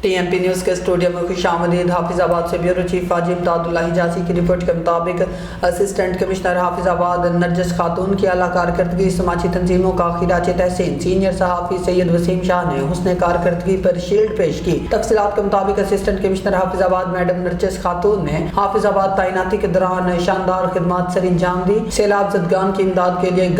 TMP news के studio में खुशामदीद। हाफिजाबाद से ब्यूरो चीफ हाजी इमदादुल्लाह हिजाज़ी की रिपोर्ट के मुताबिक असिस्टेंट कमिश्नर हाफिजाबाद नरजस खातून की आला कारकर्दगी समाजी तंजीमों का खिराज तहसीन। सीनियर सहाफ़ी सैयद वसीम शाह ने हुस्न कारकर्दगी पर शील्ड पेश की। तफसीलात के मुताबिक असिस्टेंट कमिश्नर हाफिजाबाद मैडम नरजस खातून ने हाफिजाबाद तैनाती के दौरान शानदार खिदमत सर अंजाम दी। सैलाब ज़दगान की इमदाद के लिए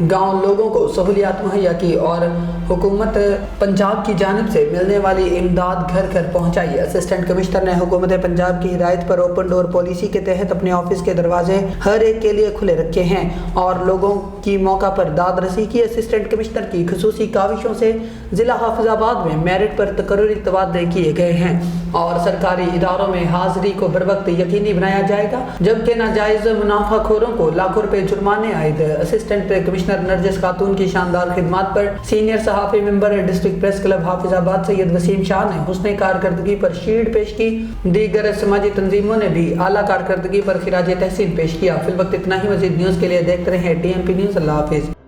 गाँव लोगों को सहूलियात मुहैया की और हुकूमत पंजाब की जानिब से मिलने वाली इमदाद घर घर पहुंचाई। असिस्टेंट कमिश्नर ने हुकूमत पंजाब की हिदायत पर ओपन डोर पॉलिसी के तहत अपने ऑफिस के दरवाजे हर एक के लिए खुले रखे हैं और लोगों की मौका पर दाद रसी की। असिस्टेंट कमिश्नर की खुसूसी काविशों से ज़िला हाफिजाबाद में मेरिट पर तकर्रुरी तबादले किए गए हैं और सरकारी इदारों में हाजिरी को बर वक्त यकीनी बनाया जाएगा, जबकि नाजायज़ मुनाफाखोरों को लाखों रुपए जुर्माने आयद। असिस्टेंट कमिश्नर नरजस खातून की शानदार खिदमत पर सीनियर सहाफ़ी member district press club Hafizabad Syed Waseem Shah ने हुस्न कारकर्दगी पर शील्ड पेश की। दीगर समाजी तंजीमों ने भी आला कारकर्दगी पर खिराज तहसीन पेश किया। फिल वक्त इतना ही। मज़ीद न्यूज़ के लिए देखते रहें TMP न्यूज़। अल्लाह हाफिज़।